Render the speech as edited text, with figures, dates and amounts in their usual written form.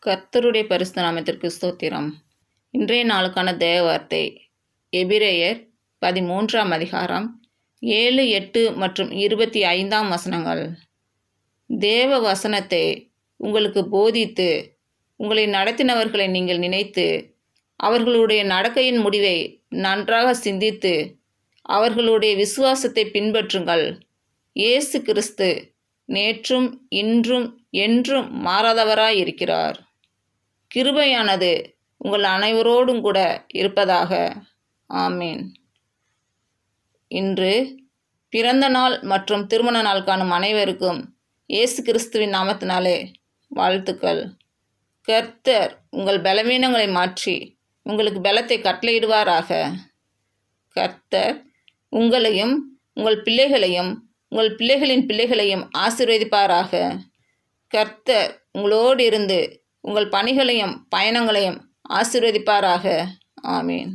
கர்த்தருடைய பரிசுத்த நாமத்திற்கு ஸ்தோத்திரம். இன்றைய நாளுக்கான தேவ வார்த்தை எபிரேயர் 13ஆம் அதிகாரம் 7, 8 மற்றும் 25ஆம் வசனங்கள். தேவ வசனத்தை உங்களுக்கு போதித்து உங்களை நடத்தினவர்களை நீங்கள் நினைத்து அவர்களுடைய நடக்கையின் முடிவை நன்றாக சிந்தித்து அவர்களுடைய விசுவாசத்தை பின்பற்றுங்கள். இயேசு கிறிஸ்து நேற்றும் இன்றும் என்றும் மாறாதவராயிருக்கிறார். கிருபையானது உங்கள் அனைவரோடும் கூட இருப்பதாக. ஆமீன். இன்று பிறந்த நாள் மற்றும் திருமண நாள் காணும் அனைவருக்கும் இயேசு கிறிஸ்துவின் நாமத்தினாலே வாழ்த்துக்கள். கர்த்தர் உங்கள் பலவீனங்களை மாற்றி உங்களுக்கு பலத்தை கட்டளையிடுவாராக. கர்த்தர் உங்களையும் உங்கள் பிள்ளைகளையும் உங்கள் பிள்ளைகளின் பிள்ளைகளையும் ஆசீர்வதிப்பாராக. கர்த்தர் உங்களோடு இருந்து உங்கள் பணிகளையும் பயணங்களையும் ஆசீர்வதிப்பாராக. ஆமீன்.